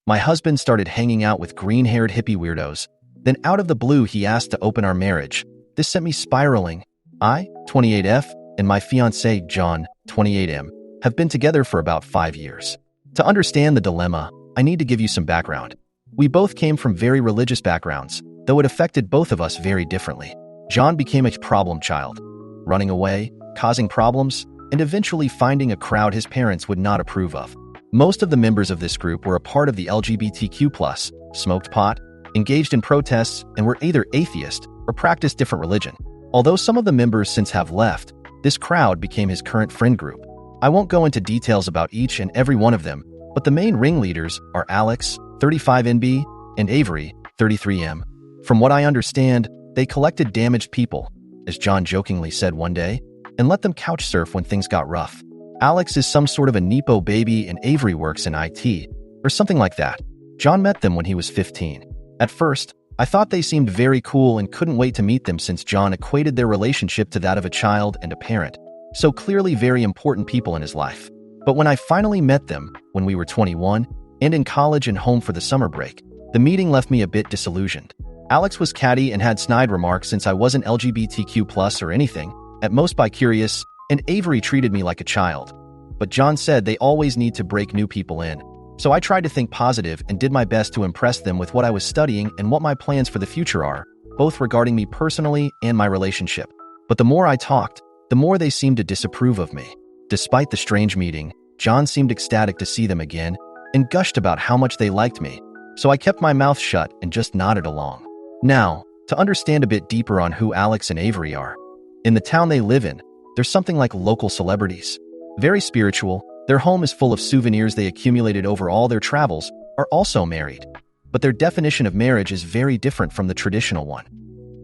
My husband started hanging out with green-haired hippie weirdos. Then out of the blue, he asked to open our marriage. This sent me spiraling. I, 28F, and my fiancé, John, 28M, have been together for about 5 years. To understand the dilemma, I need to give you some background. We both came from very religious backgrounds, though it affected both of us very differently. John became a problem child, running away, causing problems, and eventually finding a crowd his parents would not approve of. Most of the members of this group were a part of the LGBTQ+, smoked pot, engaged in protests, and were either atheist or practiced different religion. Although some of the members since have left, this crowd became his current friend group. I won't go into details about each and every one of them, but the main ringleaders are Alex, 35NB, and Avery, 33M. From what I understand, they collected damaged people, as John jokingly said one day, and let them couch surf when things got rough. Alex is some sort of a Nepo baby and Avery works in IT, or something like that. John met them when he was 15. At first, I thought they seemed very cool and couldn't wait to meet them since John equated their relationship to that of a child and a parent, so clearly very important people in his life. But when I finally met them, when we were 21, and in college and home for the summer break, the meeting left me a bit disillusioned. Alex was catty and had snide remarks since I wasn't LGBTQ+ or anything, at most bi-curious, and Avery treated me like a child. But John said they always need to break new people in. So I tried to think positive and did my best to impress them with what I was studying and what my plans for the future are, both regarding me personally and my relationship. But the more I talked, the more they seemed to disapprove of me. Despite the strange meeting, John seemed ecstatic to see them again and gushed about how much they liked me. So I kept my mouth shut and just nodded along. Now, to understand a bit deeper on who Alex and Avery are. In the town they live in, there's something like local celebrities. Very spiritual, their home is full of souvenirs they accumulated over all their travels, are also married. But their definition of marriage is very different from the traditional one.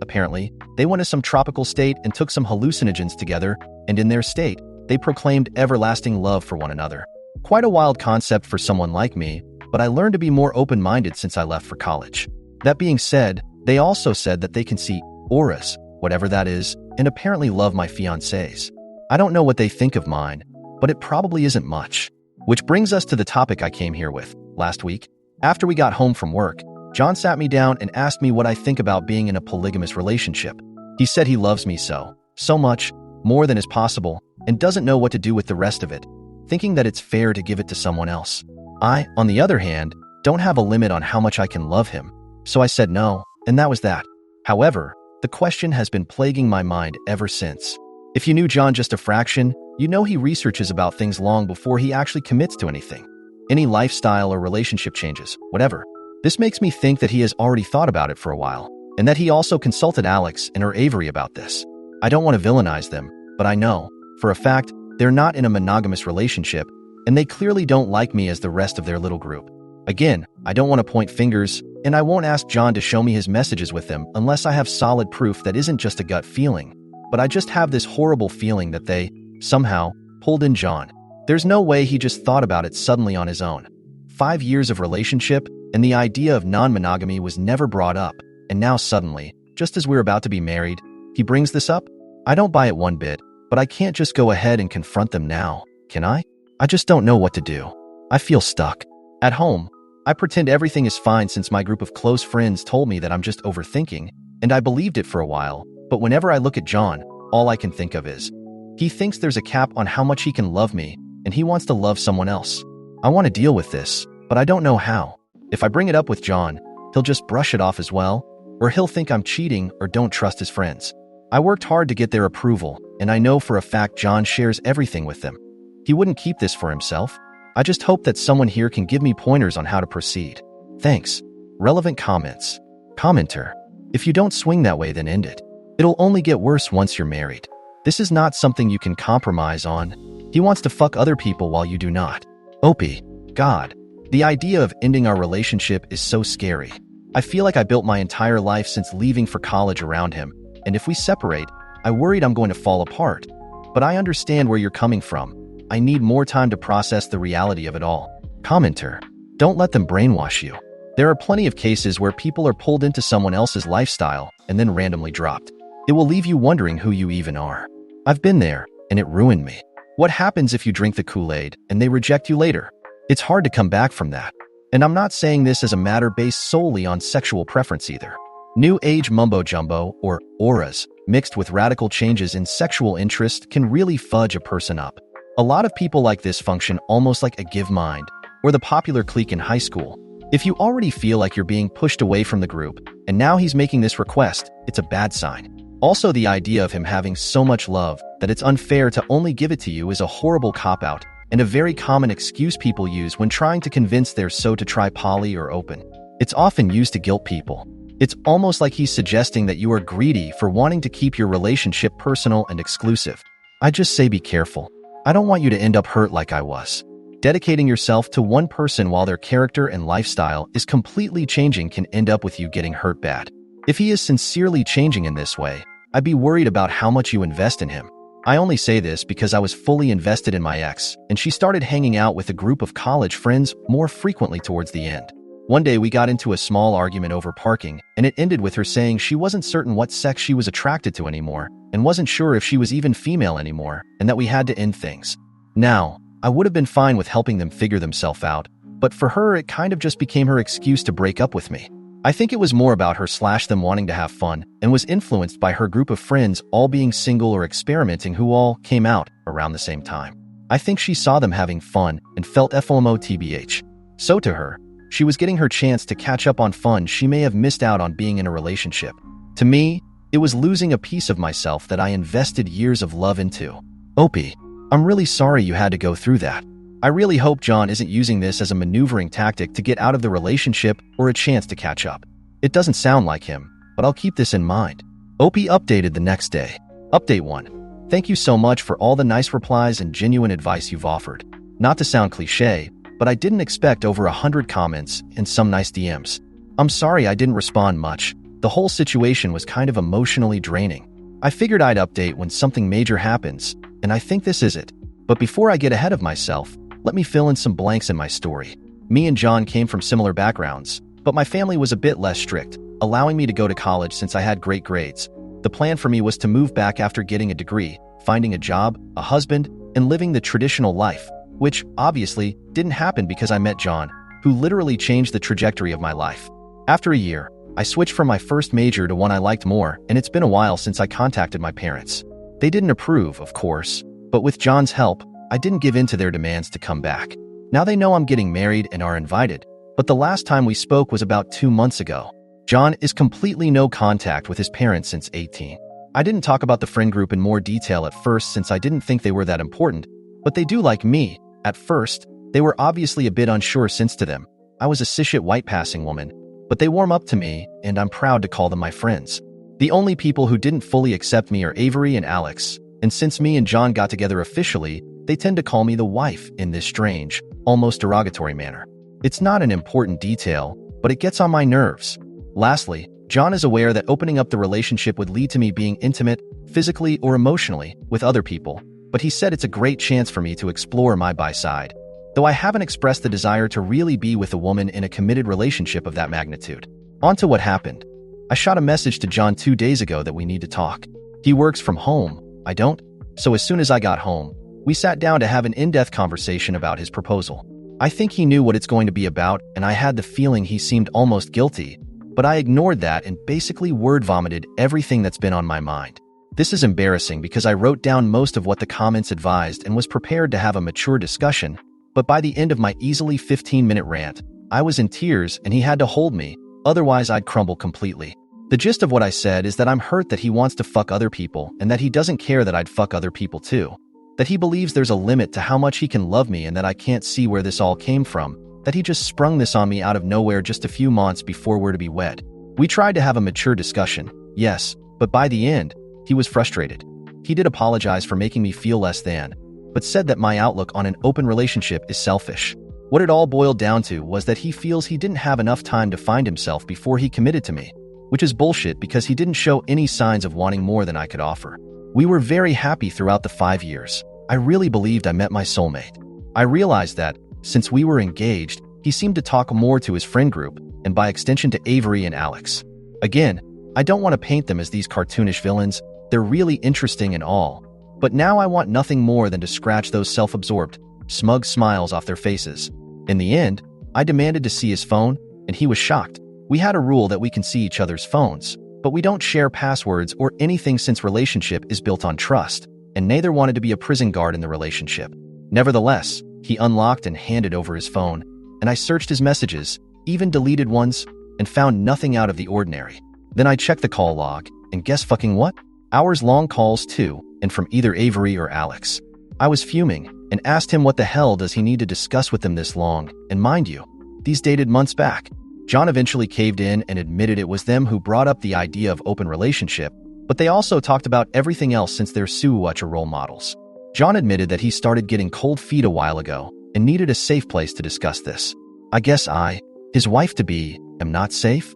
Apparently, they went to some tropical state and took some hallucinogens together, and in their state, they proclaimed everlasting love for one another. Quite a wild concept for someone like me, but I learned to be more open-minded since I left for college. That being said, they also said that they can see auras, whatever that is, and apparently love my fiancés. I don't know what they think of mine, but it probably isn't much. Which brings us to the topic I came here with. Last week, after we got home from work, John sat me down and asked me what I think about being in a polygamous relationship. He said he loves me so much, more than is possible, and doesn't know what to do with the rest of it, thinking that it's fair to give it to someone else. I, on the other hand, don't have a limit on how much I can love him, so I said no, and that was that. However, the question has been plaguing my mind ever since. If you knew John just a fraction, you know he researches about things long before he actually commits to anything. Any lifestyle or relationship changes, whatever. This makes me think that he has already thought about it for a while, and that he also consulted Alex and or Avery about this. I don't want to villainize them, but I know, for a fact, they're not in a monogamous relationship, and they clearly don't like me as the rest of their little group. Again, I don't want to point fingers, and I won't ask John to show me his messages with them unless I have solid proof that isn't just a gut feeling. But I just have this horrible feeling that they, somehow, pulled in John. There's no way he just thought about it suddenly on his own. 5 years of relationship, and the idea of non-monogamy was never brought up, and now suddenly, just as we're about to be married, he brings this up? I don't buy it one bit, but I can't just go ahead and confront them now, can I? I just don't know what to do. I feel stuck. At home, I pretend everything is fine since my group of close friends told me that I'm just overthinking, and I believed it for a while, but whenever I look at John, all I can think of is, he thinks there's a cap on how much he can love me, and he wants to love someone else. I want to deal with this, but I don't know how. If I bring it up with John, he'll just brush it off as well, or he'll think I'm cheating or don't trust his friends. I worked hard to get their approval, and I know for a fact John shares everything with them. He wouldn't keep this for himself. I just hope that someone here can give me pointers on how to proceed. Thanks. Relevant comments. Commenter. If you don't swing that way, then end it. It'll only get worse once you're married. This is not something you can compromise on. He wants to fuck other people while you do not. Opie. God. The idea of ending our relationship is so scary. I feel like I built my entire life since leaving for college around him, and if we separate, I worried I'm going to fall apart. But I understand where you're coming from. I need more time to process the reality of it all. Commenter. Don't let them brainwash you. There are plenty of cases where people are pulled into someone else's lifestyle and then randomly dropped. It will leave you wondering who you even are. I've been there, and it ruined me. What happens if you drink the Kool-Aid and they reject you later? It's hard to come back from that. And I'm not saying this as a matter based solely on sexual preference either. New age mumbo-jumbo, or auras, mixed with radical changes in sexual interest can really fudge a person up. A lot of people like this function almost like a give mind, or the popular clique in high school. If you already feel like you're being pushed away from the group, and now he's making this request, it's a bad sign. Also, the idea of him having so much love that it's unfair to only give it to you is a horrible cop-out, and a very common excuse people use when trying to convince their so to try poly or open. It's often used to guilt people. It's almost like he's suggesting that you are greedy for wanting to keep your relationship personal and exclusive. I just say be careful. I don't want you to end up hurt like I was. Dedicating yourself to one person while their character and lifestyle is completely changing can end up with you getting hurt bad. If he is sincerely changing in this way, I'd be worried about how much you invest in him. I only say this because I was fully invested in my ex, and she started hanging out with a group of college friends more frequently towards the end. One day we got into a small argument over parking, and it ended with her saying she wasn't certain what sex she was attracted to anymore, and wasn't sure if she was even female anymore, and that we had to end things. Now, I would have been fine with helping them figure themselves out, but for her it kind of just became her excuse to break up with me. I think it was more about her/them wanting to have fun, and was influenced by her group of friends all being single or experimenting who all came out around the same time. I think she saw them having fun and felt FOMO TBH. So to her, she was getting her chance to catch up on fun she may have missed out on being in a relationship. To me, it was losing a piece of myself that I invested years of love into. Opie, I'm really sorry you had to go through that. I really hope John isn't using this as a maneuvering tactic to get out of the relationship or a chance to catch up. It doesn't sound like him, but I'll keep this in mind. Opie updated the next day. Update 1. Thank you so much for all the nice replies and genuine advice you've offered. Not to sound cliche, but I didn't expect over 100 comments and some nice DMs. I'm sorry I didn't respond much. The whole situation was kind of emotionally draining. I figured I'd update when something major happens, and I think this is it. But before I get ahead of myself, let me fill in some blanks in my story. Me and John came from similar backgrounds, but my family was a bit less strict, allowing me to go to college since I had great grades. The plan for me was to move back after getting a degree, finding a job, a husband, and living the traditional life, which obviously didn't happen because I met John, who literally changed the trajectory of my life. After a year, I switched from my first major to one I liked more, and it's been a while since I contacted my parents. They didn't approve, of course, but with John's help, I didn't give in to their demands to come back. Now they know I'm getting married and are invited, but the last time we spoke was about 2 months ago. John is completely no contact with his parents since 18. I didn't talk about the friend group in more detail at first since I didn't think they were that important, but they do like me. At first, they were obviously a bit unsure since to them, I was a cishet white-passing woman, but they warm up to me, and I'm proud to call them my friends. The only people who didn't fully accept me are Avery and Alex, and since me and John got together officially, they tend to call me the wife in this strange, almost derogatory manner. It's not an important detail, but it gets on my nerves. Lastly, John is aware that opening up the relationship would lead to me being intimate, physically or emotionally, with other people, but he said it's a great chance for me to explore my bi side, though I haven't expressed the desire to really be with a woman in a committed relationship of that magnitude. On to what happened. I shot a message to John 2 days ago that we need to talk. He works from home, I don't, so as soon as I got home, we sat down to have an in-depth conversation about his proposal. I think he knew what it's going to be about, and I had the feeling he seemed almost guilty, but I ignored that and basically word vomited everything that's been on my mind. This is embarrassing because I wrote down most of what the comments advised and was prepared to have a mature discussion, but by the end of my easily 15-minute rant, I was in tears and he had to hold me, otherwise I'd crumble completely. The gist of what I said is that I'm hurt that he wants to fuck other people and that he doesn't care that I'd fuck other people too. That he believes there's a limit to how much he can love me and that I can't see where this all came from, that he just sprung this on me out of nowhere just a few months before we're to be wed. We tried to have a mature discussion, yes, but by the end, he was frustrated. He did apologize for making me feel less than, but said that my outlook on an open relationship is selfish. What it all boiled down to was that he feels he didn't have enough time to find himself before he committed to me, which is bullshit because he didn't show any signs of wanting more than I could offer. We were very happy throughout the 5 years. I really believed I met my soulmate. I realized that, since we were engaged, he seemed to talk more to his friend group, and by extension to Avery and Alex. Again, I don't want to paint them as these cartoonish villains, they're really interesting and all, but now I want nothing more than to scratch those self-absorbed, smug smiles off their faces. In the end, I demanded to see his phone, and he was shocked. We had a rule that we can see each other's phones, but we don't share passwords or anything since relationship is built on trust, and neither wanted to be a prison guard in the relationship. Nevertheless, he unlocked and handed over his phone, and I searched his messages, even deleted ones, and found nothing out of the ordinary. Then I checked the call log, and guess fucking what? Hours-long calls too, and from either Avery or Alex. I was fuming, and asked him what the hell does he need to discuss with them this long, and mind you, these dated months back. John eventually caved in and admitted it was them who brought up the idea of open relationship, but they also talked about everything else since they're such role models. John admitted that he started getting cold feet a while ago and needed a safe place to discuss this. I guess I, his wife-to-be, am not safe?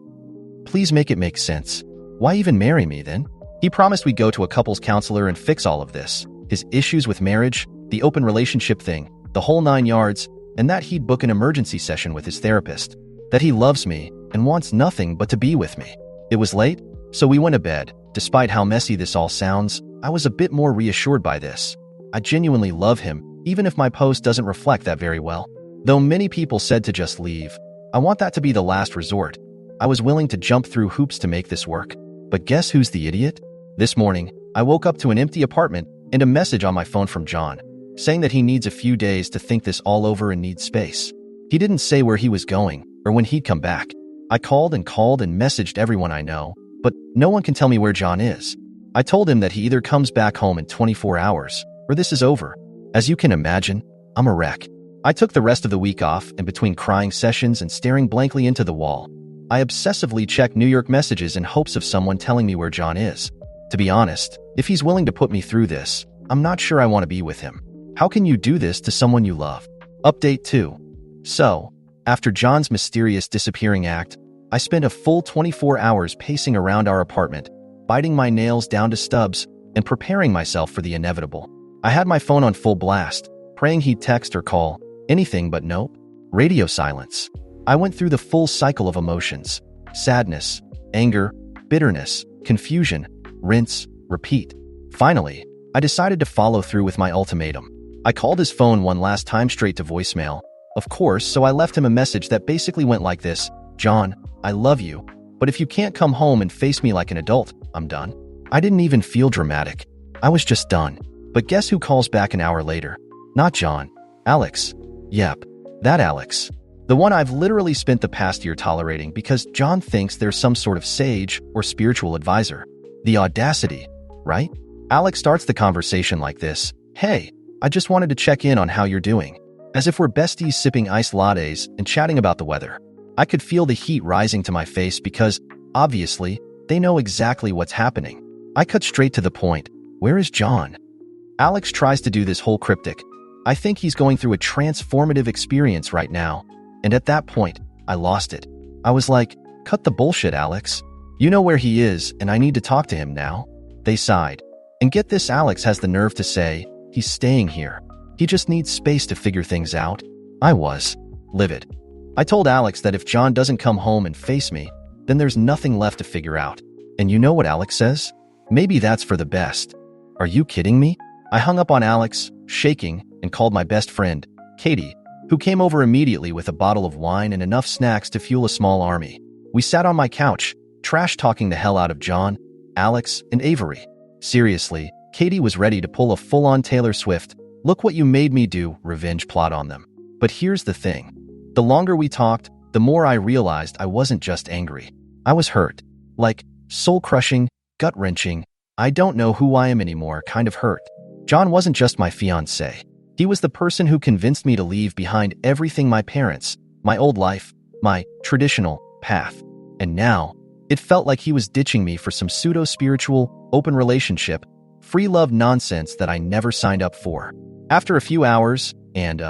Please make it make sense. Why even marry me then? He promised we'd go to a couples counselor and fix all of this, his issues with marriage, the open relationship thing, the whole 9 yards, and that he'd book an emergency session with his therapist. That he loves me and wants nothing but to be with me. It was late, so we went to bed. Despite how messy this all sounds, I was a bit more reassured by this. I genuinely love him, even if my post doesn't reflect that very well. Though many people said to just leave, I want that to be the last resort. I was willing to jump through hoops to make this work. But guess who's the idiot? This morning, I woke up to an empty apartment and a message on my phone from John, saying that he needs a few days to think this all over and needs space. He didn't say where he was going or when he'd come back. I called and messaged everyone I know, but no one can tell me where John is. I told him that he either comes back home in 24 hours or this is over. As you can imagine, I'm a wreck. I took the rest of the week off, and between crying sessions and staring blankly into the wall, I obsessively checked New York messages in hopes of someone telling me where John is. To be honest, if he's willing to put me through this, I'm not sure I want to be with him. How can you do this to someone you love? Update 2. So, after John's mysterious disappearing act, I spent a full 24 hours pacing around our apartment, biting my nails down to stubs, and preparing myself for the inevitable. I had my phone on full blast, praying he'd text or call, anything but nope. Radio silence. I went through the full cycle of emotions: sadness, anger, bitterness, confusion, rinse, repeat. Finally, I decided to follow through with my ultimatum. I called his phone one last time straight to voicemail, of course, so I left him a message that basically went like this: John, I love you, but if you can't come home and face me like an adult, I'm done. I didn't even feel dramatic. I was just done. But guess who calls back an hour later? Not John. Alex. Yep, that Alex. The one I've literally spent the past year tolerating because John thinks there's some sort of sage or spiritual advisor. The audacity, right? Alex starts the conversation like this: Hey, I just wanted to check in on how you're doing. As if we're besties sipping iced lattes and chatting about the weather. I could feel the heat rising to my face because, obviously, they know exactly what's happening. I cut straight to the point. Where is John? Alex tries to do this whole cryptic. I think he's going through a transformative experience right now. And at that point, I lost it. I was like, cut the bullshit, Alex. You know where he is, and I need to talk to him now. They sighed. And get this, Alex has the nerve to say, he's staying here. He just needs space to figure things out. I was livid. I told Alex that if John doesn't come home and face me, then there's nothing left to figure out. And you know what Alex says? Maybe that's for the best. Are you kidding me? I hung up on Alex, shaking, and called my best friend, Katie, who came over immediately with a bottle of wine and enough snacks to fuel a small army. We sat on my couch, trash-talking the hell out of John, Alex, and Avery. Seriously, Katie was ready to pull a full-on Taylor Swift, look what you made me do, revenge plot on them. But here's the thing. The longer we talked, the more I realized I wasn't just angry. I was hurt. Like, soul-crushing, gut-wrenching, I don't know who I am anymore kind of hurt. John wasn't just my fiancé. He was the person who convinced me to leave behind everything: my parents, my old life, my traditional path. And now, it felt like he was ditching me for some pseudo-spiritual, open relationship, free love nonsense that I never signed up for. After a few hours, and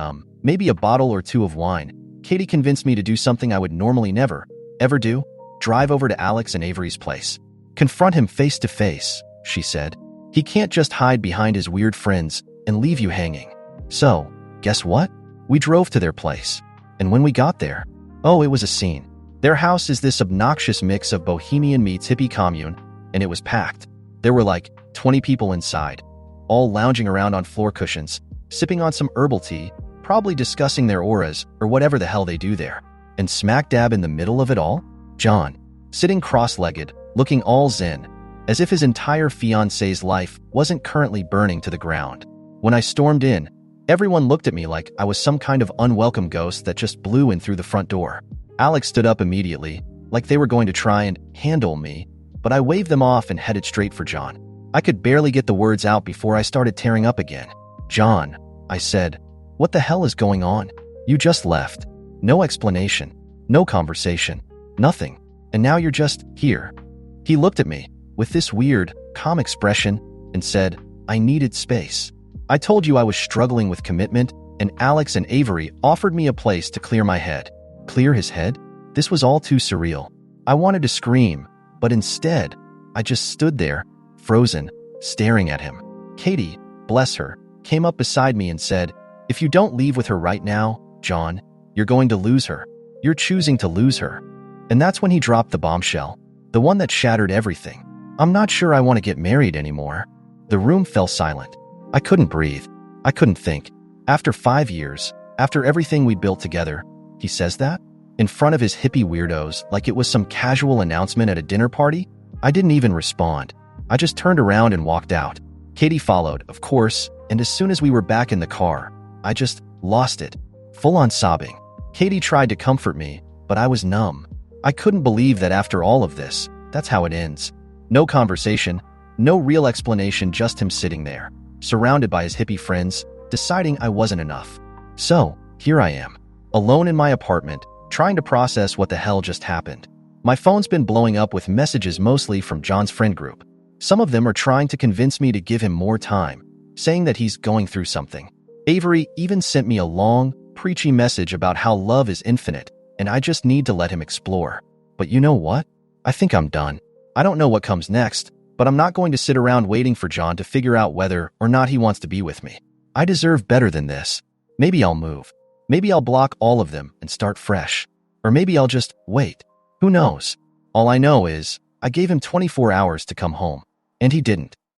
maybe a bottle or two of wine, Katie convinced me to do something I would normally never, ever do: drive over to Alex and Avery's place. Confront him face to face, she said. He can't just hide behind his weird friends and leave you hanging. So, guess what? We drove to their place. And when we got there, oh, it was a scene. Their house is this obnoxious mix of bohemian meets hippie commune, and it was packed. There were like 20 people inside, all lounging around on floor cushions, sipping on some herbal tea, probably discussing their auras or whatever the hell they do there. And smack dab in the middle of it all, John, sitting cross-legged, looking all zen, as if his entire fiancé's life wasn't currently burning to the ground. When I stormed in, everyone looked at me like I was some kind of unwelcome ghost that just blew in through the front door. Alex stood up immediately, like they were going to try and handle me, but I waved them off and headed straight for John. I could barely get the words out before I started tearing up again. "John," I said, "what the hell is going on? You just left. No explanation, no conversation, nothing. And now you're just here." He looked at me with this weird, calm expression and said, "I needed space. I told you I was struggling with commitment, and Alex and Avery offered me a place to clear my head." Clear his head? This was all too surreal. I wanted to scream, but instead, I just stood there, frozen, staring at him. Katie, bless her, came up beside me and said, "If you don't leave with her right now, John, you're going to lose her. You're choosing to lose her." And that's when he dropped the bombshell, the one that shattered everything. "I'm not sure I want to get married anymore." The room fell silent. I couldn't breathe. I couldn't think. After 5 years, after everything we built together, he says that? In front of his hippie weirdos, like it was some casual announcement at a dinner party? I didn't even respond. I just turned around and walked out. Katie followed, of course, and as soon as we were back in the car, I just lost it, full-on sobbing. Katie tried to comfort me, but I was numb. I couldn't believe that after all of this, that's how it ends. No conversation, no real explanation, just him sitting there, surrounded by his hippie friends, deciding I wasn't enough. So, here I am, alone in my apartment, trying to process what the hell just happened. My phone's been blowing up with messages mostly from John's friend group. Some of them are trying to convince me to give him more time, saying that he's going through something. Avery even sent me a long, preachy message about how love is infinite, and I just need to let him explore. But you know what? I think I'm done. I don't know what comes next, but I'm not going to sit around waiting for John to figure out whether or not he wants to be with me. I deserve better than this. Maybe I'll move. Maybe I'll block all of them and start fresh. Or maybe I'll just wait. Who knows? All I know is, I gave him 24 hours to come home, and he didn't.